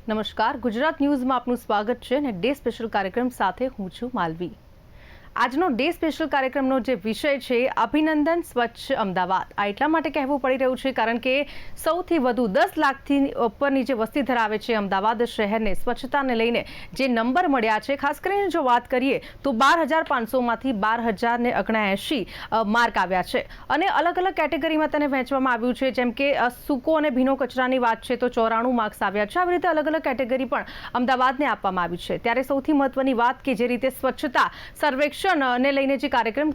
નમસ્કાર, ગુજરાત ન્યૂઝમાં આપનું સ્વાગત છે અને ડે સ્પેશિયલ કાર્યક્રમ સાથે હું છું માલવી। આજનો ડે સ્પેશિયલ કાર્યક્રમનો જે વિષય છે અભિનંદન સ્વચ્છ અમદાવાદ। આ એટલા માટે કહેવું પડી રહ્યું છે કારણ કે સૌથી વધુ 10 લાખથી ઉપરની જે વસ્તી ધરાવે છે અમદાવાદ શહેરને સ્વચ્છતાને લઈને જે નંબર મળ્યા છે, ખાસ કરીને જો વાત કરીએ તો 12,500માંથી 12,079 માર્ક આવ્યા છે અને અલગ અલગ કેટેગરીમાં તેને વહેંચવામાં આવ્યું છે, જેમ કે સૂકો અને ભીનો કચરાની વાત છે તો 94 માર્ક્સ આવ્યા છે। આવી રીતે અલગ અલગ કેટેગરી પણ અમદાવાદને આપવામાં આવી છે। ત્યારે સૌથી મહત્વની વાત કે જે રીતે સ્વચ્છતા સર્વેક્ષણ ને લઈને જે કાર્યક્રમ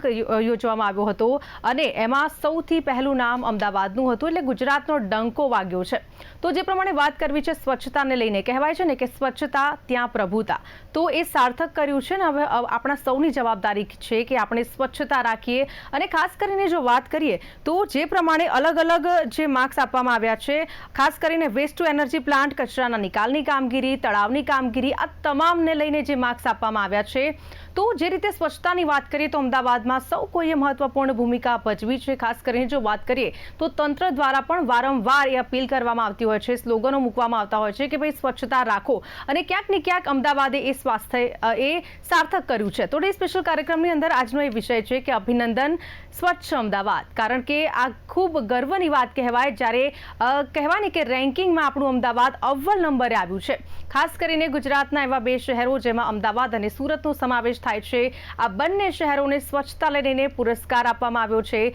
યોજવામાં આવ્યો હતો અને એમાં સૌથી પહેલું નામ અમદાવાદનું હતું, એટલે ગુજરાતનો ડંકો વાગ્યો છે। તો જે પ્રમાણે વાત કરવી છે સ્વચ્છતાને લઈને, કહેવાય છે ને કે સ્વચ્છતા ત્યાં પ્રભુતા, તો એ સાર્થક કર્યું છે ને હવે આપણા સૌની જવાબદારી છે કે આપણે સ્વચ્છતા રાખીએ। અને ખાસ કરીને જો વાત કરીએ તો જે પ્રમાણે અલગ અલગ જે માર્ક્સ આપવામાં આવ્યા છે, ખાસ કરીને વેસ્ટ ટુ એનર્જી પ્લાન્ટ, કચરાના નિકાલની કામગીરી, તળાવની કામગીરી, આ તમામને લઈને જે માર્ક્સ આપવામાં આવ્યા છે, તો જે રીતે સ્વચ્છતાની વાત કરીએ તો અમદાવાદમાં સૌ કોઈએ મહત્વપૂર્ણ ભૂમિકા ભજવી છે। ખાસ કરીને જો વાત કરીએ તો તંત્ર દ્વારા પણ વારંવાર એ અપીલ કરવામાં આવતી હોય છે, સ્લોગનો મૂકવામાં આવતા હોય છે કે ભાઈ સ્વચ્છતા રાખો, અને ક્યાંક ને ક્યાંક અમદાવાદે એ સ્વાસ્થ્ય એ સાર્થક કર્યું છે। તો ડે સ્પેશિયલ કાર્યક્રમની અંદર આજનો એ વિષય છે કે અભિનંદન સ્વચ્છ અમદાવાદ, કારણ કે આ ખૂબ ગર્વની વાત કહેવાય જ્યારે કહેવાય ને કે રેન્કિંગમાં આપણું અમદાવાદ અવ્વલ નંબરે આવ્યું છે। ખાસ કરીને ગુજરાતના એવા બે શહેરો જેમાં અમદાવાદ અને સુરતનો સમાવેશ થાય છે, આ બંને શહેરોને સ્વચ્છતા લઈને પુરસ્કાર આપવામાં આવ્યો છે।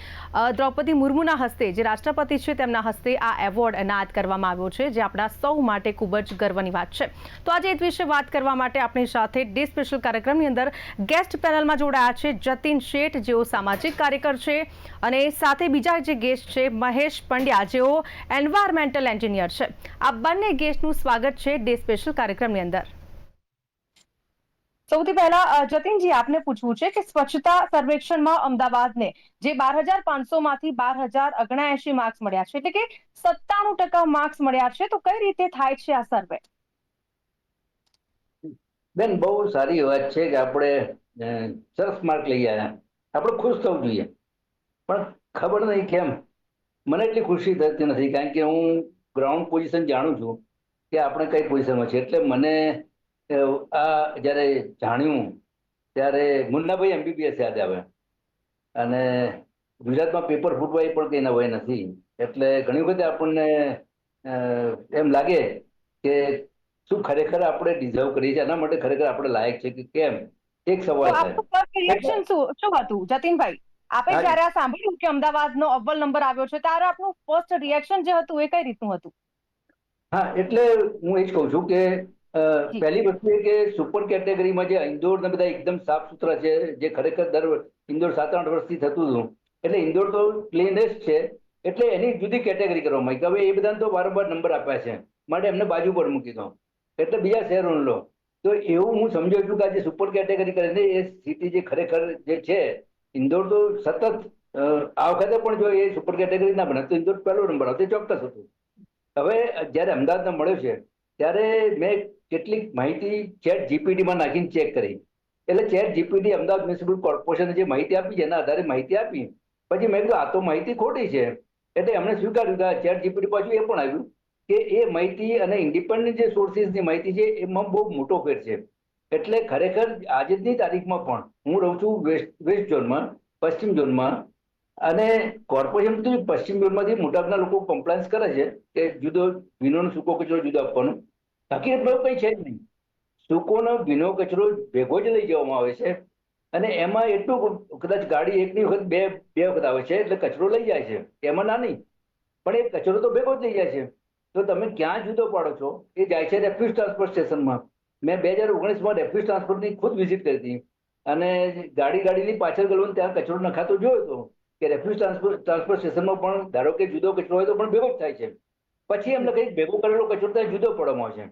દ્રૌપદી મુર્મુના હસ્તે, જે રાષ્ટ્રપતિ છે તેમના હસ્તે આ એવોર્ડ એનાયત કરવામાં આવ્યો છે, જે આપણા સૌ માટે ખૂબ જ ગર્વની વાત છે। તો આજે એ વિશે વાત કરવા માટે આપણી સાથે ડે સ્પેશિયલ કાર્યક્રમની અંદર ગેસ્ટ પેનલમાં જોડાયા છે જતીન શેઠ, જેઓ સામાજિક કાર્યકર છે, અને સાથે બીજા જે ગેસ્ટ છે મહેશ પંડ્યા, જેઓ એન્વાયરમેન્ટલ એન્જિનિયર છે। આ બંને ગેસ્ટનું સ્વાગત છે ડે સ્પેશિયલ કાર્યક્રમની અંદર। સૌથી પહેલા જતીનજી, આપને પૂછવું છે કે સ્વચ્છતા સર્વેક્ષણમાં અમદાવાદને જે 12,500માંથી 12,079 માર્ક્સ મળ્યા છે, એટલે કે 97% માર્ક્સ મળ્યા છે, તો કઈ રીતે થાય છે આ સર્વે? બેન, બહુ સારી વાત છે કે આપણે સરસ માર્ક લઈ આવ્યા। આપણે ખુશ થવું જોઈએ, પણ ખબર નહીં કેમ મને એટલી ખુશી થતી નથી, કારણ કે હું ગ્રાઉન્ડ પોઝિશન જાણું છું કે આપણે કઈ પોઝિશનમાં છે। એટલે મને આ જ્યારે જાણ્યું ત્યારે મુન્નાભાઈ એમબીબીએસ યાદ આવે, અને ગુજરાતમાં પેપર ફૂટવા એ પણ કંઈ નવાઈ નથી। એટલે ઘણી વખત આપણને એમ લાગે કે શું ખરેખર આપણે ડિઝર્વ કરીએ છીએ, એના માટે ખરેખર આપણે લાયક છે કે કેમ, એક તો સવાલ થાય। આપનું ફર્સ્ટ રિએક્શન શું હતું જતીનભાઈ? આપે જ્યારે આ સાંભળ્યું કે અમદાવાદનો અવ્વલ નંબર આવ્યો છે, ત્યારે આપનું ફર્સ્ટ રિએક્શન જે હતું એ કઈ રીતનું હતું? હા, એટલે હું એ જ કહું છું કે જી પહેલી વસ્તુ એ કે સુપર કેટેગરીમાં જે ઇન્દોર ને બધા એકદમ સાફ સુથરા છે, જે ખરેખર ઇન્દોર 7-8 વર્ષથી થતું હતું, એટલે ઇન્દોર તો ક્લીનેસ્ટ છે, એટલે એની જુદી કેટેગરી કરવામાં આવી કે હવે એ બધાને તો વારંવાર નંબર આપ્યા છે, માટે એમને બાજુ પર મૂકી દો, એટલે બીજા શહેરોને લો। તો એવું હું સમજો છું કે આજે સુપર કેટેગરી કરીને એ સિટી જે ખરેખર જે છે, ઇન્દોર તો સતત આ વખતે પણ જો એ સુપર કેટેગરી ના બને તો ઇન્દોર પહેલો નંબર આવતો, ચોક્કસ હતું। હવે જ્યારે અમદાવાદને મળ્યો છે ત્યારે મેં કેટલીક માહિતી ચેટ જીપીટીમાં નાખીને ચેક કરી, એટલે ચેટ જીપીટી અમદાવાદ મ્યુનિસિપલ કોર્પોરેશને જે માહિતી આપી છે એના આધારે માહિતી આપી। પછી મેં કીધું આ તો માહિતી ખોટી છે, એટલે એમણે સ્વીકાર્યું કે ચેટ જીપીટી પાછું એ પણ આવ્યું કે એ માહિતી અને ઇન્ડિપેન્ડન્ટ જે સોર્સિસની માહિતી છે એમાં બહુ મોટો ફેર છે। એટલે ખરેખર આજની તારીખમાં પણ હું રહું છું વેસ્ટ ઝોનમાં, પશ્ચિમ ઝોનમાં, અને કોર્પોરેશન તો પશ્ચિમ ઝોનમાંથી મોટાભાગના લોકો કમ્પ્લાયન્સ કરે છે કે જુદો ભીનો સૂકો કચરો જુદો આપવાનો। હકીકતમાં કંઈ છે જ નહીં, સૂકોનો ભીનો કચરો ભેગો જ લઈ જવામાં આવે છે, અને એમાં એટલું કદાચ ગાડી એકની વખત બે વખત આવે છે એટલે કચરો લઈ જાય છે, એમાં ના નહીં, પણ એ કચરો તો ભેગો જ લઈ જાય છે। તો તમે ક્યાં જુદો પાડો છો? એ જાય છે રેફ્યુઝ ટ્રાન્સફર સ્ટેશનમાં। મેં 2019માં રેફ્યુઝ ટ્રાન્સફરની ખુદ વિઝિટ કરી હતી, અને ગાડીની પાછળ ગયેલું ત્યાં કચરો નખાતો જોયો હતો કે રેફ્યુઝ ટ્રાન્સફર સ્ટેશનમાં પણ ધારો કે જુદો કચરો હોય તો પણ ભેગો જ થાય છે, પછી એમને કંઈક ભેગો કરેલો કચરો ત્યાં જુદો પડવામાં આવે છે।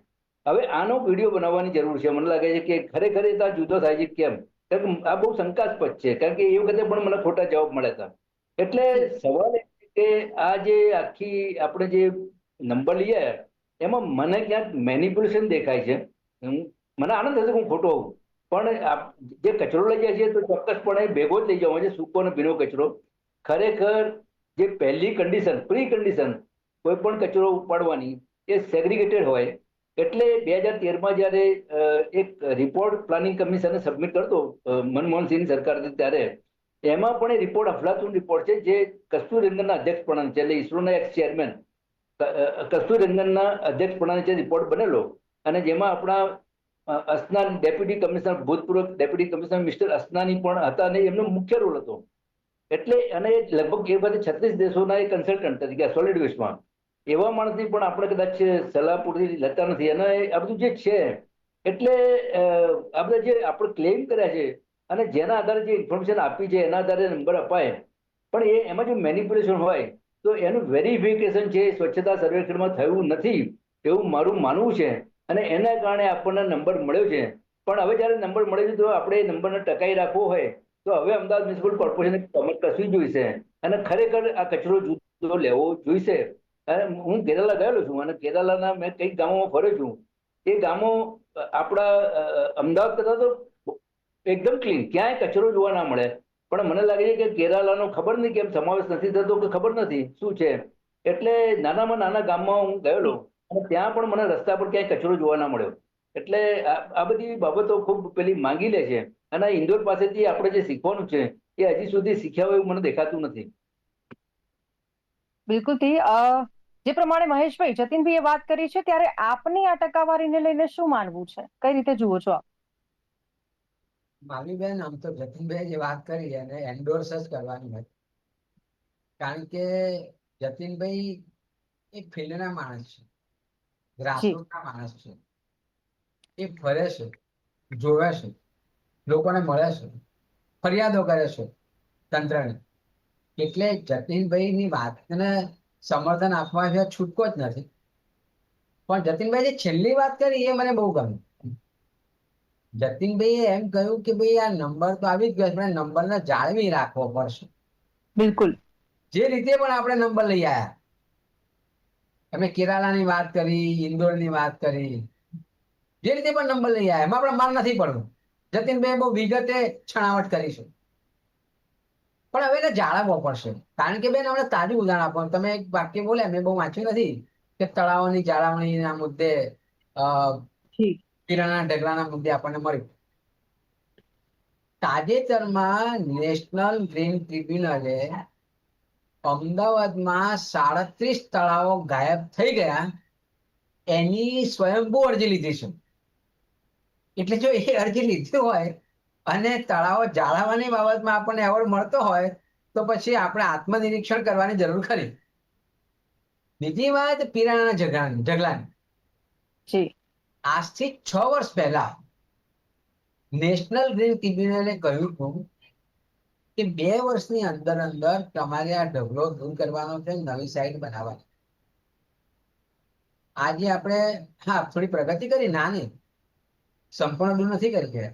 હવે આનો વિડીયો બનાવવાની જરૂર છે, મને લાગે છે કે ખરેખર ત્યાં જુદો થાય છે કેમ, કારણ કે આ બહુ શંકાસ્પદ છે, કારણ કે એ વખતે પણ મને ખોટા જવાબ મળ્યા હતા। એટલે સવાલ એ છે કે આ જે આખી આપણે જે નંબર લઈએ એમાં મને ક્યાંક મેનિપ્યુલેશન દેખાય છે। મને આનંદ થશે કે હું ખોટો હોઉં, પણ જે કચરો લઈ જાય છે તો ચોક્કસપણે ભેગો જ લઈ જવાનો છે, સૂકો અને ભીનો કચરો। ખરેખર જે પહેલી કન્ડિશન, પ્રી કન્ડિશન કોઈ પણ કચરો ઉપાડવાની એ સેગ્રીગેટેડ હોય, એટલે 2013માં જયારે એક રિપોર્ટ પ્લાનિંગ કમિશને સબમિટ કરતો મનમોહનસિંહની સરકાર હતી ત્યારે, એમાં પણ એ રિપોર્ટ અફલાતુન રિપોર્ટ છે, જે કસ્તુરીરંગનના અધ્યક્ષપણાને છે, એટલે ઇસરોના એક્સ ચેરમેન કસ્તુરીરંગનના અધ્યક્ષપણાને જે રિપોર્ટ બનેલો, અને જેમાં આપણા અસનાન ડેપ્યુટી કમિશનર, ભૂતપૂર્વ ડેપ્યુટી કમિશનર મિસ્ટર અસનાની પણ હતા, અને એમનો મુખ્ય રોલ હતો. એટલે અને લગભગ એ બધા 36 દેશોના એ કન્સલ્ટન્ટ તરીકે સોલિડ વેસ્ટમાં, એવા માણસની પણ આપણે કદાચ સલાહ પૂરતી લેતા નથી. અને આ બધું જે છે, એટલે આ બધા જે આપણે ક્લેમ કર્યા છે અને જેના આધારે જે ઇન્ફોર્મેશન આપી છે એના આધારે નંબર અપાય, પણ એમાં જો મેનિપ્યુલેશન હોય તો એનું વેરિફિકેશન છે સ્વચ્છતા સર્વેક્ષણમાં થયું નથી એવું મારું માનવું છે, અને એના કારણે આપણને નંબર મળ્યો છે. પણ હવે જયારે નંબર મળે છે તો આપણે એ નંબરને ટકાઈ રાખવો હોય તો હવે અમદાવાદ મ્યુનિસિપલ કોર્પોરેશને કમર કસવી જોઈશે, અને ખરેખર આ કચરો જુદો લેવો જોઈશે. અને હું કેરાલા ગયેલો છું, અને કેરાલાના મેં કઈક ગામોમાં ફર્યો છું. એ ગામો આપણા અમદાવાદ કરતા તો એકદમ ક્લીન, ક્યાંય કચરો જોવા ના મળે. પણ મને લાગે છે કે કેરાલાનો ખબર નહીં કેમ સમાવેશ નથી થતો, કે ખબર નથી શું છે. એટલે નાનામાં નાના ગામમાં હું ગયેલો, અને ત્યાં પણ મને રસ્તા પર ક્યાંય કચરો જોવા ના મળ્યો. એટલે આ બધી બાબતો ખૂબ પેલી માંગી લે છે, અને ઇન્દોર પાસેથી આપણે જે શીખવાનું છે એ હજી સુધી શીખ્યા હોય એવું મને દેખાતું નથી. બિલકુલ થી જે પ્રમાણે મહેશભાઈ, જતીનભાઈએ વાત કરી છે, ત્યારે આપની આ ટકાવારીને લઈને શું માનવું છે, કઈ રીતે જુઓ છો આપ? માલવીબેન, આમ તો જતીનભાઈ જે વાત કરી એને એન્ડોર્સ જ કરવાની હોય, કારણ કે જતીનભાઈ એક ફિલ્ડના માણસ છે, ગ્રાસરૂટના માણસ છે. એ ફરે છે, જોવે છે, લોકોને મળે છે, ફરિયાદો કરે છે તંત્રને. એટલે જતીનભાઈની વાતને સમર્થન આપવા સિવાય છૂટકો જ નથી. પણ જતીનભાઈ જે છેલ્લી વાત કરી એ મને બહુ ગમી. જતીનભાઈએ એમ કહ્યું કે ભાઈ આ નંબર તો આવી જ ગયો, પણ નંબરને જાળવી રાખવો પડશે. બિલકુલ. જે રીતે પણ આપણે નંબર લઈ આવ્યા, અમે કેરાલાની વાત કરી, ઇન્દોરની વાત કરી, જે રીતે પણ નંબર લઈ આવ્યા એમાં આપણે માર નથી પડવું. જતીનભાઈ બહુ વિગતે છણાવટ કરી છે, પણ હવે એને જાળવવો પડશે. કારણ કે બેન, આપણે તાજું ઉદાહરણ આપો, તમે એક વાક્ય બોલ્યા મેં બહુ વાંચ્યું નથી, કે તળાવોની જાળવણીના મુદ્દે કિરણના ઢગલાના મુદ્દે આપણને મળ્યું. તાજેતરમાં નેશનલ ગ્રીન ટ્રિબ્યુનલે અમદાવાદમાં 37 તળાવો ગાયબ થઈ ગયા એની સ્વયંભૂ અરજી લીધી છે. એટલે જો એ અરજી લીધી હોય અને તળાવો જાળવવાની બાબતમાં આપણને એવોર્ડ મળતો હોય તો પછી આપણે આત્મનિરીક્ષણ કરવાની જરૂર ખરી. બીજી વાત પીરાણાના ઢગલાની. આજથી 6 વર્ષ પહેલા નેશનલ ગ્રીન ટ્રિબ્યુનલે કહ્યું હતું કે 2 વર્ષની અંદર અંદર તમારે આ ઢગલો દૂર કરવાનો છે, નવી સાઇટ બનાવવાની. આજે આપણે થોડી પ્રગતિ કરી, નાની, સંપૂર્ણ દૂર નથી કરી ગયા,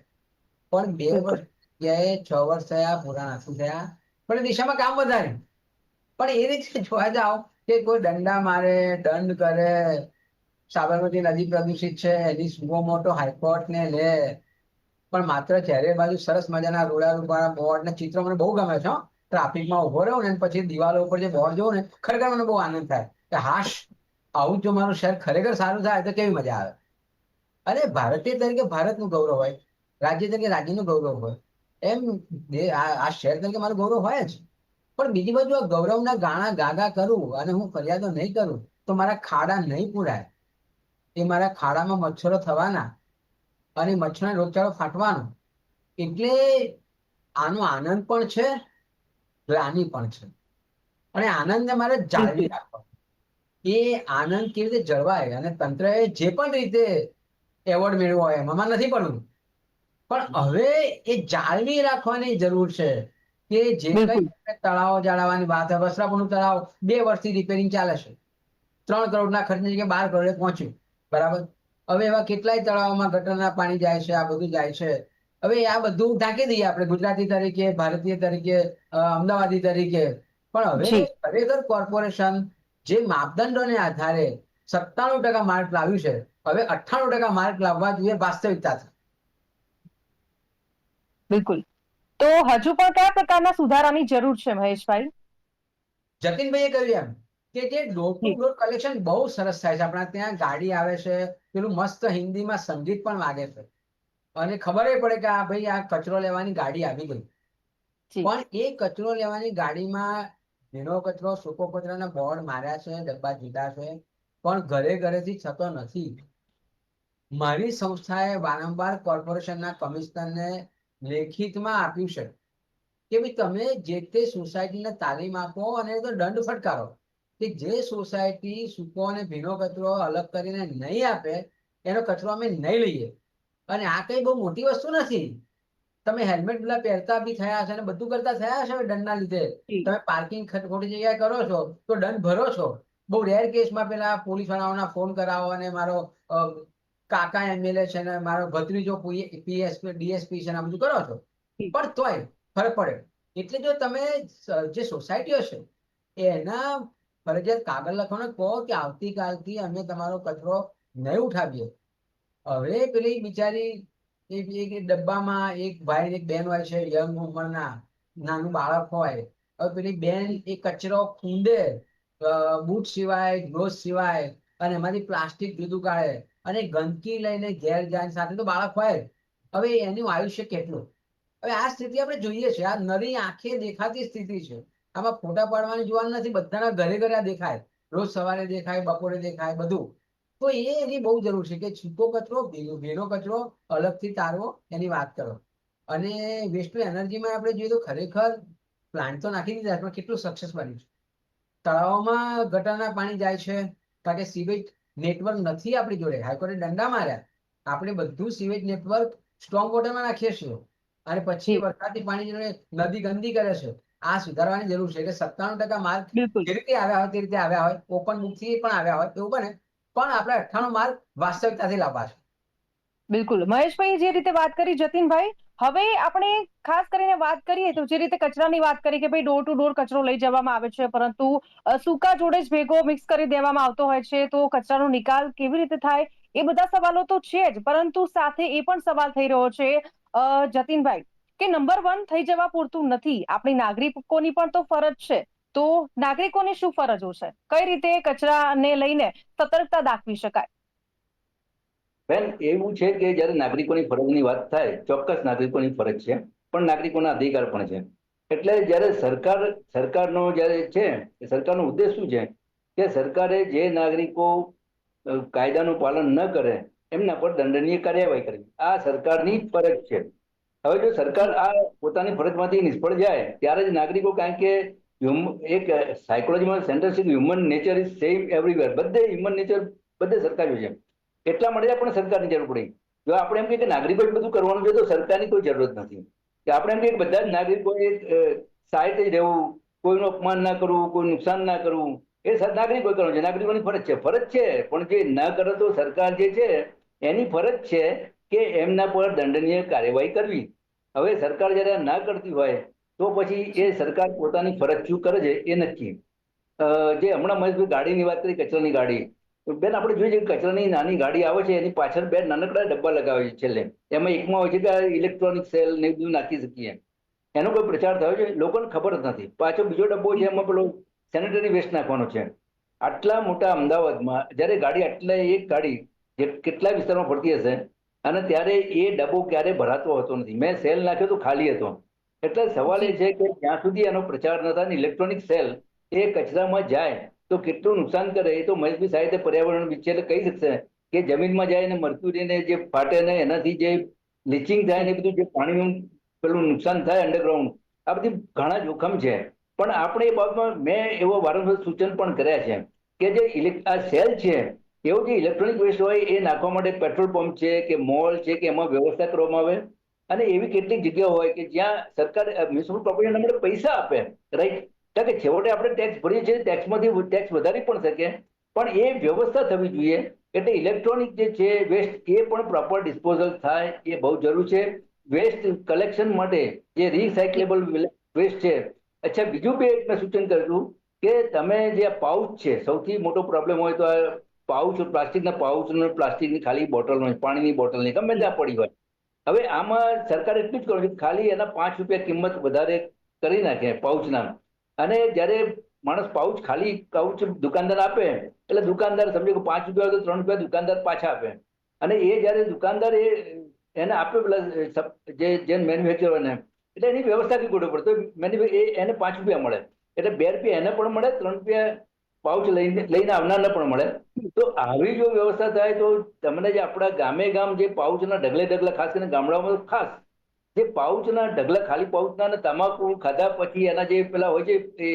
પણ 2 વર્ષ જગ્યાએ 6 વર્ષ થયા, પૂરા નથી થયા, પણ દિશામાં કામ વધાર્યું. પણ એ રીતે જોવા જાવ કે કોઈ દંડા મારે, દંડ કરે, સાબરમતી નદી પ્રદૂષિત છે એની સુઓ મોટો હાઈકોર્ટને લે, પણ માત્ર ચારે બાજુ સરસ મજાના રૂડા બોર્ડ ને ચિત્રો મને બહુ ગમે છે. ટ્રાફિકમાં ઉભો રહ્યો ને પછી દિવાલો ઉપર જે બોર્ડ જોઉં ને, ખરેખર મને બહુ આનંદ થાય કે હાશ, આવું જો મારું શહેર ખરેખર સારું થાય તો કેવી મજા આવે. અને ભારતીય તરીકે ભારતનું ગૌરવ હોય, રાજ્ય તરીકે રાજ્યનું ગૌરવ હોય, એમ આ શહેર તરીકે મારું ગૌરવ હોય જ. પણ બીજી બાજુ આ ગૌરવના ગાણા ગાગા કરું અને હું ફરિયાદો નહીં કરું તો મારા ખાડા નહીં પૂરાય. એ મારા ખાડામાં મચ્છરો થવાના અને મચ્છરનો રોગચાળો ફાટવાનો. એટલે આનો આનંદ પણ છે, ગ્લાનિ પણ છે, અને આનંદને મારે જાળવી રાખવો. એ આનંદ કેવી રીતે જળવાય, અને તંત્રએ જે પણ રીતે એવોર્ડ મેળવ્યો હોય એમાં નથી પડવું, પણ હવે એ જાળવી રાખવાની જરૂર છે. કે જે કઈ તળાવો જાળવવાની વાત હોય, વસ્ત્રાપુરનું તળાવ 2 વર્ષથી રિપેરિંગ ચાલે છે, 3 કરોડના ખર્ચની જગ્યાએ 12 કરોડે પહોંચ્યું, બરાબર. હવે એવા કેટલાય તળાવોમાં ગટરના પાણી જાય છે, આ બધું જાય છે. હવે આ બધું ઢાંકી દઈએ આપણે ગુજરાતી તરીકે, ભારતીય તરીકે, અમદાવાદી તરીકે. પણ હવે ખરેખર કોર્પોરેશન જે માપદંડોને આધારે 97% માર્ક લાવ્યું છે, હવે 98% માર્ક લાવવા જોઈએ વાસ્તવિકતાથી. બિલકુલ. તો હજુ પણ કયા પ્રકારના સુધારાની જરૂર છે મહેશભાઈ? જતીનભાઈએ કહ્યું એમ કે જે ડોર ટુ ડોર કલેક્શન બહુ સરસ થાય છે. આપણા ત્યાં ગાડી આવે છે, પેલું મસ્ત હિન્દીમાં સંગીત પણ વાગે છે અને ખબર પડે કે આ ભાઈ આ કચરો લેવાની ગાડી આવી ગઈ. જી. પણ એ કચરો લેવાની ગાડીમાં ભીનો કચરો, સૂકો કચરાના બોર્ડ માર્યા છે, ડબ્બા જુદા છે, પણ ઘરે ઘરેથી થતો નથી. મારી સંસ્થાએ વારંવાર કોર્પોરેશનના કમિશનરને લેખિતમાં આપ્યું છે કે ભાઈ તમે જે તે સોસાયટીને તાલીમ આપો અને તો દંડ ફટકારો કે જે સોસાયટી સૂકો અને ભીનો કચરો અલગ કરીને નહીં આપે એનો કચરો અમે નહીં લઈએ. અને આ કઈ બહુ મોટી વસ્તુ નથી. તમે હેલ્મેટ પેલા પહેરતા બી થયા છે અને બધું કરતા થયા છે દંડના લીધે. તમે પાર્કિંગ ખોટી જગ્યાએ કરો છો તો દંડ ભરો છો. બહુ રેર કેસમાં પેલા પોલીસ વાળાઓના ફોન કરાવો અને મારો કાકા એમએલએ છે ને મારો ભત્રીજો પીએસપી ડીએસપી છે ને આ બધું કરો છો, પણ તોય ફરક પડે. એટલે જો તમે જે સોસાયટીઓ છે એના ફરજિયાત કાગળ લખવાનો કહો કે આવતીકાલથી અમે તમારો કચરો નહીં ઉઠાવીએ. હવે પેલી બિચારી એક ડબ્બામાં એક ભાઈ એક બેન હોય છે, યંગ ઉંમરના નાનું બાળક હોય. હવે પેલી બેન એ કચરો ખૂંદે બૂટ સિવાય, ગ્લોવ્સ સિવાય, અને એમાંથી પ્લાસ્ટિક જુદું કાઢે અને ગંદકી લઈને ઘેર જાય, સાથે તો બાળક હોય. હવે એનું આયુષ્ય કેટલું? હવે આ સ્થિતિ આપણે જોઈએ છે, આ નરી આંખે દેખાતી સ્થિતિ છે. આમાં ફોટા પાડવાની જોવાનું નથી, બધાના ઘરે ઘરે આ દેખાય, રોજ સવારે દેખાય, બપોરે દેખાય, બધું. તો એની બહુ જરૂર છે કે સૂકો કચરો, ભીનો કચરો અલગથી તારવો, એની વાત કરો. અને વેસ્ટ ટુ એનર્જીમાં આપણે જોઈએ તો ખરેખર પ્લાન્ટ તો નાખી દીધા પણ કેટલું સક્સેસ બન્યું છે. તળાવમાં ગટરના પાણી જાય છે કારણ કે સીવેજ નેટવર્ક નથી આપણી જોડે. હાઈકોર્ટે દંડા માર્યા. આપણે બધું સીવેજ નેટવર્ક સ્ટ્રોંગ વોટરમાં નાખીએ છીએ અને પછી વરસાદની પાણી જોડે નદી ગંદી કરે છે. આ સુધારવાની જરૂર છે કે 97% માર્ક જે રીતે આવ્યા હોય તે રીતે આવ્યા હોય, ઓપન બુકથી પણ આવ્યા હોય એવું બને, પણ આપણે 98 માર્ક વાસ્તવિકતાથી લાવવા છે. બિલકુલ. મહેશભાઈ જે રીતે વાત કરી, જતીનભાઈ, હવે આપણે ખાસ કરીને વાત કરીએ તો જે રીતે કચરાની વાત કરી કે ભાઈ ડોર ટુ ડોર કચરો લઈ જવામાં આવે છે, પરંતુ સૂકા જોડે જ ભેગો મિક્સ કરી દેવામાં આવતો હોય છે, તો કચરાનો નિકાલ કેવી રીતે થાય એ બધા સવાલો તો છે જ, પરંતુ સાથે એ પણ સવાલ થઈ રહ્યો છે જતીનભાઈ કે નંબર 1 થઈ જવા પૂરતું નથી, આપણી નાગરિકોની પણ તો ફરજ છે. તો નાગરિકોની શું ફરજો છે? કઈ રીતે કચરાને લઈને સતર્કતા દાખવી શકાય? બેન, એવું છે કે જયારે નાગરિકોની ફરજની વાત થાય, ચોક્કસ નાગરિકોની ફરજ છે, પણ નાગરિકોના અધિકાર પણ છે. એટલે જયારે સરકારનો જયારે છે, સરકારનો ઉદ્દેશ શું છે કે સરકારે જે નાગરિકો કાયદાનું પાલન ન કરે એમના પર દંડનીય કાર્યવાહી કરવી, આ સરકારની ફરજ છે. હવે જો સરકાર આ પોતાની ફરજમાંથી નિષ્ફળ જાય ત્યારે જ નાગરિકો, કારણ કે એક સાયકોલોજીમાં સેન્ટર છે, human nature is same everywhere. બધે હ્યુમન નેચર બધે સરખા જ છે. એટલા માટે પણ સરકારની જરૂર પડી. જો આપણે એમ કહીએ કે નાગરિકો જ બધું કરવાનું છે તો સરકારની કોઈ જરૂરત નથી. કે આપણે એમ કહીએ કે બધા જ નાગરિકોએ શાંતિથી રહેવું, કોઈનું અપમાન ના કરવું, કોઈ નુકસાન ના કરવું, એ નાગરિકોએ કરવાનું છે. નાગરિકોની ફરજ છે, પણ જે ના કરે તો સરકાર જે છે એની ફરજ છે કે એમના પર દંડનીય કાર્યવાહી કરવી. હવે સરકાર જયારે ના કરતી હોય તો પછી એ સરકાર પોતાની ફરજ શું કરે છે એ નક્કી. જે હમણાં મહેશભાઈ ગાડીની વાત કરી, કચરાની ગાડી, બેન આપણે જોઈએ છીએ કચરાની નાની ગાડી આવે છે, એની પાછળ બે નાનકડા ડબ્બા લગાવે છે છેલ્લે. એમાં એકમાં હોય છે કે ઇલેક્ટ્રોનિક સેલ ને બધું નાખી શકીએ. એનો કોઈ પ્રચાર થયો છે? લોકોને ખબર જ નથી. પાછો બીજો ડબ્બો છે એમાં પેલો સેનેટરી વેસ્ટ નાખવાનો છે. આટલા મોટા અમદાવાદમાં જયારે ગાડી એક ગાડી કેટલા વિસ્તારમાં ફરતી હશે, અને ત્યારે એ ડબ્બો ક્યારે ભરાતો હોતો નથી. મેં સેલ નાખ્યો તો ખાલી હતો. એટલે સવાલ એ છે કે જ્યાં સુધી એનો પ્રચાર ન થાય, ઇલેક્ટ્રોનિક સેલ એ કચરામાં જાય તો કેટલું નુકસાન કરે એ તો મહેશભાઈ સાહેબ પર્યાવરણ વિશે કહી શકશે કે જમીનમાં જાય ને મર્ક્યુરીને જે ફાટે ને એનાથી જે લીચિંગ થાય ને બધું જે પાણીનું પેલું નુકસાન થાય અંડરગ્રાઉન્ડ, આ બધી ઘણા જોખમ છે. પણ આપણે એ બાબતમાં મેં એવો વારંવાર સૂચન પણ કર્યા છે કે જે આ સેલ છે એવું જે ઇલેક્ટ્રોનિક વેસ્ટ હોય એ નાખવા માટે પેટ્રોલ પંપ છે કે મોલ છે કે એમાં વ્યવસ્થા કરવામાં આવે. અને એવી કેટલીક જગ્યાઓ હોય કે જ્યાં સરકાર મ્યુનિસિપલ પ્રોપર્ટીના માટે પૈસા આપે, રાઈટ? કારણ કે છેવટે આપણે ટેક્સ ભરીએ છીએ, ટેક્સમાંથી ટેક્સ વધારી પણ શકે, પણ એ વ્યવસ્થા થવી જોઈએ. એટલે ઇલેક્ટ્રોનિક જે છે વેસ્ટ એ પણ પ્રોપર ડિસ્પોઝલ થાય એ બહુ જરૂર છે. વેસ્ટ કલેક્શન માટે જે રિસાયકલેબલ વેસ્ટ છે. અચ્છા, બીજું બી એક મેં સૂચન કર્યું કે તમે જે પાઉચ છે, સૌથી મોટો પ્રોબ્લેમ હોય તો આ પાઉચ, પ્લાસ્ટિકના પાઉચ, પ્લાસ્ટિકની ખાલી બોટલ હોય, પાણીની બોટલ નહીં, ગમે ત્યાં પડી હોય. હવે આમાં સરકાર એટલું જ કરવું છે, ખાલી એના ₹5 કિંમત વધારે કરી નાખે પાઉચના. અને જયારે માણસ પાઉચ ખાલી પાઉચ દુકાનદાર આપે એટલે દુકાનદાર સમજો કે 5 રૂપિયા હોય તો 3 રૂપિયા દુકાનદાર પાછા આપે. અને એ જયારે દુકાનદાર એને આપે પેલા જે મેન્યુફેક્ચરરને, એટલે એની વ્યવસ્થા બી ગોઠવવી પડે. તો એને 5 રૂપિયા મળે એટલે 2 રૂપિયા એને પણ મળે, 3 રૂપિયા પાઉચ લઈને આવનારને પણ મળે. તો આવી જો વ્યવસ્થા થાય તો તમને જે આપણા ગામે ગામ જે પાઉચના ઢગલે ખાસ કરીને ગામડાઓમાં ખાસ જે પાઉચના ઢગલા ખાલી પાઉચના અને તમાકુ ખાધા પછી એના જે પેલા હોય છે એ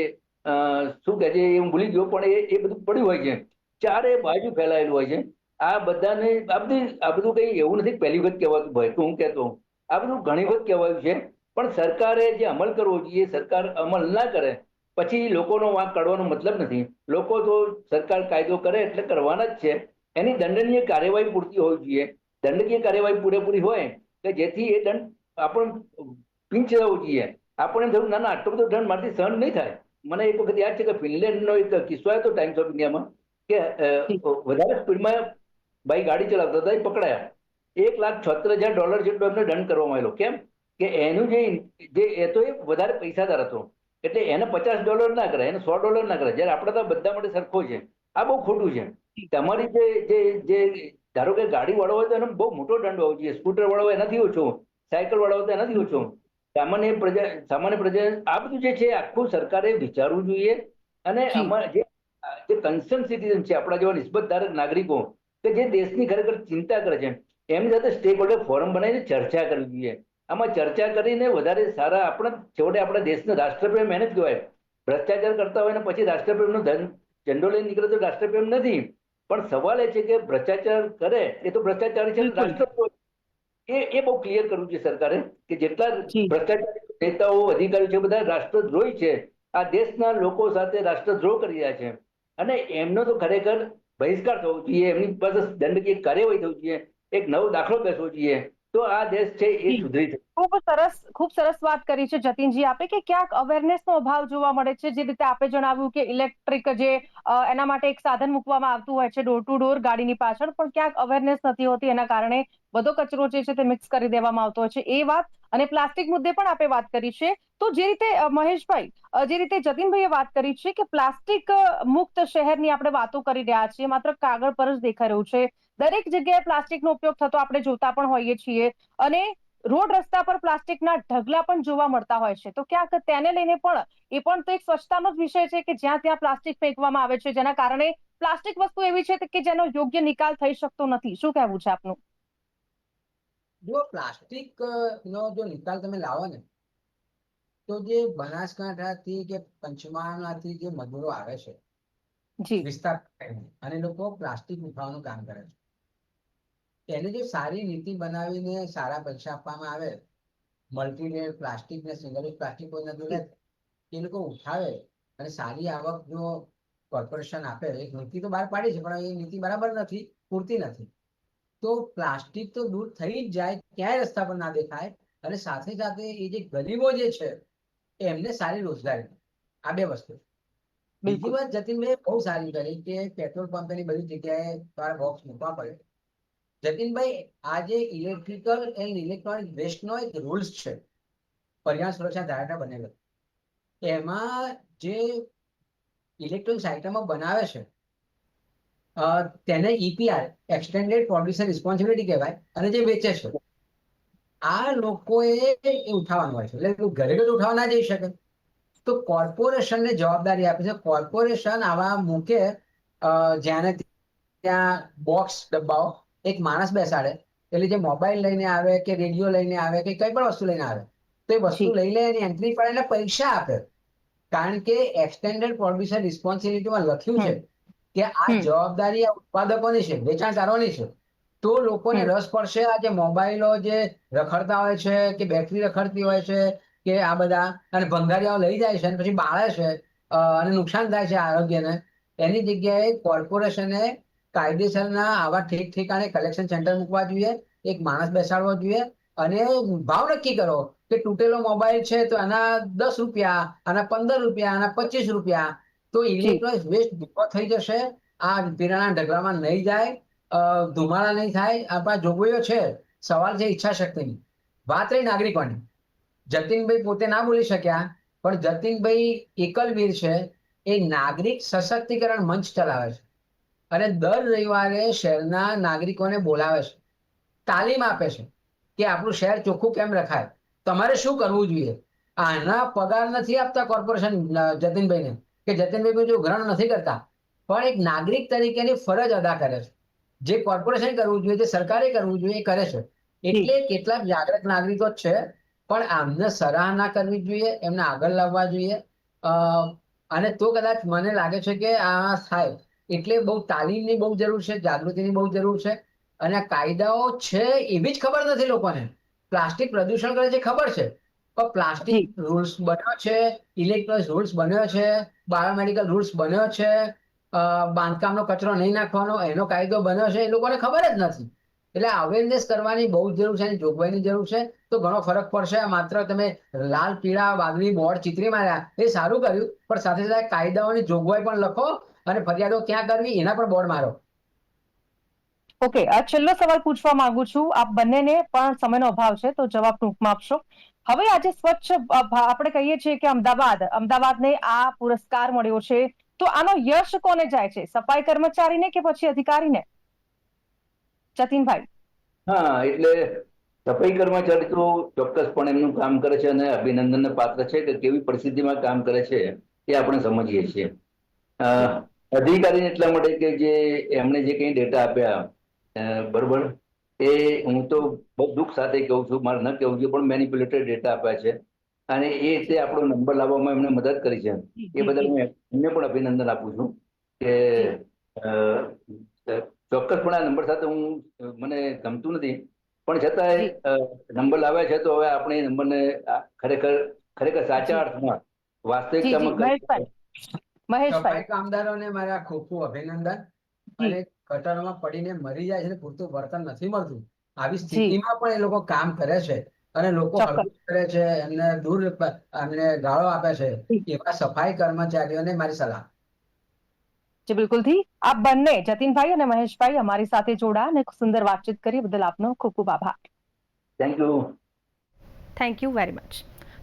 શું કહે છે હું ભૂલી ગયો, પણ એ બધું પડ્યું હોય છે, ચારે બાજુ ફેલાયેલું હોય છે. આ બધાને આ બધું કઈ એવું નથી પહેલી વખત કહેવાતું ભાઈ, તો હું કહેતો આ બધું ઘણી વખત કહેવાયું છે. પણ સરકારે જે અમલ કરવો જોઈએ, સરકાર અમલ ના કરે પછી લોકોનો વાંક કાઢવાનો મતલબ નથી. લોકો તો સરકાર કાયદો કરે એટલે કરવાના જ છે. એની દંડનીય કાર્યવાહી પૂરતી હોવી જોઈએ. દંડનીય કાર્યવાહી પૂરેપૂરી હોય કે જેથી એ દંડ આપણને પીંચ રહેવું જોઈએ. આપણને થયું ના ના આટલો બધો દંડ મારાથી સહન નહીં થાય. મને એક વખત યાદ છે કે ફિનલેન્ડનો એક કિસ્સો આવ્યો હતો ટાઈમ્સ ઓફ ઇન્ડિયામાં કે વધારે સ્પીડમાં ભાઈ ગાડી ચલાવતા હતા, એ પકડાયા. $1,76,000 જેટલો એમને દંડ કરવામાં આવેલો. કેમ કે એનું એ તો એ વધારે પૈસાદાર હતો એટલે એને $50 ના કરાય, એને $100 ના કરાય, જયારે આપણે તો બધા માટે સરખો છે. આ બહુ ખોટું છે. તમારી જે ધારો કે ગાડી વાળો હોય તો એનો બહુ મોટો દંડ હોવો જોઈએ, સ્કૂટર વાળો હોય એનાથી ઓછો, સાયકલ વાળો હોય તો એનાથી ઓછો. સામાન્ય પ્રજા આ બધું જે છે આખું સરકારે વિચારવું જોઈએ. અને અમારા જે કન્સર્ન સિટીઝન છે, આપણા જેવા નિસ્બતધારક નાગરિકો કે જે દેશની ખરેખર ચિંતા કરે છે, એમની સાથે સ્ટેક હોલ્ડર ફોરમ બનાવીને ચર્ચા કરવી જોઈએ. આમાં ચર્ચા કરીને વધારે સારા છેવટે આપણા દેશનો રાષ્ટ્રપ્રેમ એને જ કહેવાય. ભ્રષ્ટાચાર કરતા હોય ને પછી રાષ્ટ્રપ્રેમનો ઝંડો લઈને નીકળે તો રાષ્ટ્રપ્રેમ નથી. પણ સવાલ એ છે કે ભ્રષ્ટાચાર કરે એ તો ભ્રષ્ટાચાર છે, રાષ્ટ્રપ્રેમ એ બહુ ક્લિયર કરવું છે સરકારે કે જેટલા ભ્રષ્ટાચારી નેતાઓ અધિકારીઓ છે બધા રાષ્ટ્રદ્રોહી છે, આ દેશના લોકો સાથે રાષ્ટ્રદ્રોહ કરી રહ્યા છે. અને એમનો તો ખરેખર બહિષ્કાર થવો જોઈએ, એમની પાસે દંડકીય કાર્યવાહી થવી જોઈએ, એક નવો દાખલો બેસવો જોઈએ, તો આ દેશ છે એ સુધરી શકે. ખૂબ સરસ વાત કરી છે જતીનજી આપે કે ક્યાંક અવેરનેસનો અભાવ જોવા મળે છે. જે રીતે આપે જણાવ્યું કે ઇલેક્ટ્રિક જે એના માટે એક સાધન મૂકવામાં આવતું હોય છે ડોર ટુ ડોર ગાડીની પાછળ, પણ ક્યાંક અવેરનેસ નથી હોતી, એના કારણે બધો કચરો જે છે તે મિક્સ કરી દેવામાં આવતો હોય છે. એ વાત અને પ્લાસ્ટિક મુદ્દે પણ આપે વાત કરી છે. તો જે રીતે મહેશભાઈ, જે રીતે જતીનભાઈએ વાત કરી છે કે પ્લાસ્ટિક મુક્ત શહેરની આપણે વાતો કરી રહ્યા છીએ, માત્ર કાગળ પર જ દેખાઈ રહ્યું છે. દરેક જગ્યાએ પ્લાસ્ટિકનો ઉપયોગ થતો આપણે જોતા પણ હોઈએ છીએ અને રોડ રસ્તા પર પ્લાસ્ટિકના ઢગલા પણ જોવા મળતા હોય છે. તો ક્યાંક તેને લઈને પણ એ પણ તો એક સ્વચ્છતાનો જ વિષય છે કે જ્યાં ત્યાં પ્લાસ્ટિક ફેંકવામાં આવે છે, જેના કારણે પ્લાસ્ટિક વસ્તુ એવી છે કે જેનો યોગ્ય નિકાલ થઈ શકતો નથી. શું કહેવું છે આપનું? જો પ્લાસ્ટિક નો જો નિકાલ તમે લાવો ને તો જે બનાસકાંઠાથી કે પંચમહાલમાંથી જે મજૂરો આવે છે વિસ્તાર અને લોકો પ્લાસ્ટિક ઉઠાવવાનું કામ કરે છે, એને જો સારી નીતિ બનાવીને સારા પૈસા આપવામાં આવે, મલ્ટીલેયર પ્લાસ્ટિક ને સિંગલ યુઝ પ્લાસ્ટિક કોઈ નથી લે, એ લોકો ઉઠાવે અને સારી આવક જો કોર્પોરેશન આપે. એક નીતિ તો બહાર પાડી છે પણ એ નીતિ બરાબર નથી, પૂરતી નથી. તો પ્લાસ્ટિક તો દૂર થઈ જ જાય, ક્યાંય રસ્તા પર ના દેખાય. અને સાથે સાથે એ જે ગરીબો જે છે એમને સારી રોજગારી. આ બે વસ્તુ. બીજી વાત જતીનભાઈ બહુ સારી કરી કે પેટ્રોલ પંપની બધી જગ્યાએ તમારે બોક્સ મૂકવા પડે. જતીનભાઈ, આજે ઇલેક્ટ્રિકલ એન્ડ ઇલેક્ટ્રોનિક વેસ્ટનો એક રૂલ્સ છે, પર્યાવરણ સુરક્ષા ધારા બનેલો. એમાં જે ઇલેક્ટ્રોનિક્સ આઇટમો બનાવે છે તેને EPR એક્સટેન્ડેડ પ્રોડ્યુસર રિસ્પોન્સિબિલિટી કહેવાય, અને જે વેચે છે આ લોકોએ એ ઉઠાવવાનું હોય છે. એટલે ઘરે જ ઉઠાવવા ના જઈ શકે તો કોર્પોરેશનને જવાબદારી આપે છે. કોર્પોરેશન આવા મૂકે જ્યાં ત્યાં બોક્સ ડબ્બાઓ, એક માણસ બેસાડે, એટલે જે મોબાઈલ લઈને આવે કે રેડિયો લઈને આવે કે કઈ પણ વસ્તુ લઈને આવે તો એ વસ્તુ લઈ લે, એની એન્ટ્રી પડે એટલે પૈસા આપે. કારણ કે એક્સટેન્ડેડ પ્રોડ્યુસર રિસ્પોન્સિબિલિટીમાં લખ્યું છે કે આ જવાબદારી ઉત્પાદકોની છે, વેચાણકારોની છે. તો લોકોને રસ પડશે આ જે મોબાઈલો જે રખડતા હોય છે કે બેટરી રખડતી હોય છે કે આ બધા અને ભંગારિયાઓ લઈ જાય છે અને પછી બાળે છે અને નુકસાન થાય છે આરોગ્યને, એની જગ્યાએ કોર્પોરેશને કાયદેસરના આવા ઠીક ઠેકાણે કલેક્શન સેન્ટર મૂકવા જોઈએ, એક માણસ બેસાડવો જોઈએ અને ભાવ નક્કી કરો કે તૂટેલો મોબાઈલ છે તો આના 10 રૂપિયા, આના 15 રૂપિયા, આના 25 રૂપિયા. તો ઇલેક્ટ્રોનિક વેસ્ટ ભેગો થઈ જશે, આ પીરાના ઢગલામાં નહીં જાય, ધુમાડા નહીં થાય. આપણા જોગવાઈઓ છે, સવાલ છે ઈચ્છા શક્તિની. વાત રહી નાગરિકોની, જતીનભાઈ પોતે ના બોલી શક્યા પણ જતીનભાઈ એકલવીર છે એ નાગરિક સશક્તિકરણ મંચ ચલાવે છે અને દર રવિવારે શહેરના નાગરિકોને બોલાવે છે, તાલીમ આપે છે કે આપણું શહેર ચોખ્ખું કેમ રખાય, તમારે શું કરવું જોઈએ. આના પગાર નથી આપતા કોર્પોરેશન જતીનભાઈને, કે જતીનભાઈ જો ગ્રહણ નથી કરતા, પણ એક નાગરિક તરીકેની ફરજ અદા કરે છે. જે કોર્પોરેશન કરવું જોઈએ, જે સરકારે કરવું જોઈએ એ કરે છે. એટલે કેટલાક જાગૃત નાગરિકો છે, પણ આમને સરાહના કરવી જોઈએ, એમને આગળ લાવવા જોઈએ. અને તો કદાચ મને લાગે છે કે આ થાય. એટલે બહુ તાલીમની બહુ જરૂર છે, જાગૃતિની બહુ જરૂર છે. અને આ કાયદાઓ છે એવી જ ખબર નથી લોકોને. પ્લાસ્ટિક પ્રદૂષણ કરે છે ખબર છે, પણ પ્લાસ્ટિક રૂલ્સ બન્યો છે, ઇલેક્ટ્રોનિક રૂલ્સ બન્યો છે, બાયોમેડિકલ રૂલ્સ બન્યો છે, બાંધકામનો કચરો નહીં નાખવાનો એનો કાયદો બન્યો છે, એ લોકોને ખબર જ નથી. એટલે અવેરનેસ કરવાની બહુ જરૂર છે, જોગવાઈની જરૂર છે, તો ઘણો ફરક પડશે. માત્ર તમે લાલ પીળા વાદળી બોર્ડ ચીતરી માર્યા એ સારું કર્યું, પણ સાથે સાથે કાયદાઓની જોગવાઈ પણ લખો અને ફરિયાદો ક્યાં કરવી એના પણ બોર્ડ મારો. ઓકે, આ છેલ્લો સવાલ પૂછવા માંગુ છું. આપ બંનેને પણ સમયનો અભાવ છે તો જવાબ ટૂંકમાં આપશો. હવે આજે સ્વચ્છ આપણે કહીએ છીએ કે અમદાવાદને આ પુરસ્કાર મળ્યો છે, તો આનો યશ કોને જાય છે, સફાઈ કર્મચારીને કે પછી અધિકારીને? જતીનભાઈ. હા, એટલે સફાઈ કર્મચારી તો ચોક્કસપણે એમનું કામ કરે છે અને અભિનંદનને પાત્ર છે કે કેવી પરિસ્થિતિમાં કામ કરે છે એ આપણે સમજીએ છીએ. અધિકારીને એટલા માટે કે જે એમણે જે કંઈ ડેટા આપ્યા, બરોબર, એ હું તો બહુ દુઃખ સાથે કહું છું, મારે ન કહેવું જોઈએ, પણ મેનિપ્યુલેટેડ ડેટા આપ્યા છે અને એ રીતે આપણો નંબર લાવવામાં એમને મદદ કરી છે. એ બદલ હું એમને પણ અભિનંદન આપું છું કે ચોક્કસપણે આ નંબર સાથે મને ગમતું નથી, પણ છતાંય નંબર લાવ્યા છે, તો હવે આપણે એ નંબરને ખરેખર સાચા અર્થમાં વાસ્તવિકતામાં સફાઈ કામદારોને મારા ખૂબ ખૂબ અભિનંદન. અને ગટરમાં પડીને મરી જાય છે, પૂરતું વર્તન નથી મળતું, આવી સ્થિતિમાં પણ એ લોકો કામ કરે છે અને લોકો હળવું કરે છે, એમને ગાળો આપે છે. એવા સફાઈ કર્મચારીઓને મારી સલાહ. જી બિલકુલથી. આપ બંને જતીનભાઈ અને મહેશભાઈ અમારી સાથે જોડા અને સુંદર વાતચીત કરી બદલ આપનો ખૂબ ખૂબ આભાર. Thank you very much.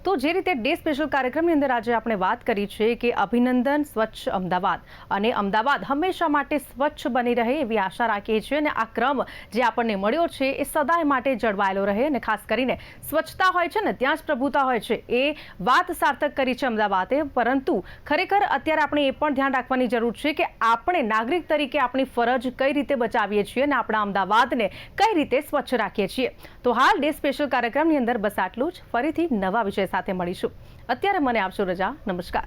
તો જે રીતે ડે સ્પેશિયલ કાર્યક્રમની અંદર આજે આપણે વાત કરી છે કે અભિનંદન સ્વચ્છ અમદાવાદ, અને અમદાવાદ હંમેશા માટે સ્વચ્છ બની રહે એવી આશા રાખીએ છીએ, અને આ ક્રમ જે આપણને મળ્યો છે એ સદાય માટે જળવાયેલો રહે, અને ખાસ કરીને સ્વચ્છતા હોય છે ને ત્યાં જ પ્રભુતા હોય છે, એ વાત સાર્થક કરી છે અમદાવાદે. પરંતુ ખરેખર અત્યારે આપણે એ પણ ધ્યાન રાખવાની જરૂર છે કે આપણે નાગરિક તરીકે આપણી ફરજ કઈ રીતે બચાવીએ છીએ અને આપણા અમદાવાદને કઈ રીતે સ્વચ્છ રાખીએ છીએ. તો હાલ ડે સ્પેશિયલ કાર્યક્રમની અંદર બસ આટલું જ. ફરીથી નવા વિષય સાથે મળીશું. અત્યારે મને આપશો રજા. નમસ્કાર.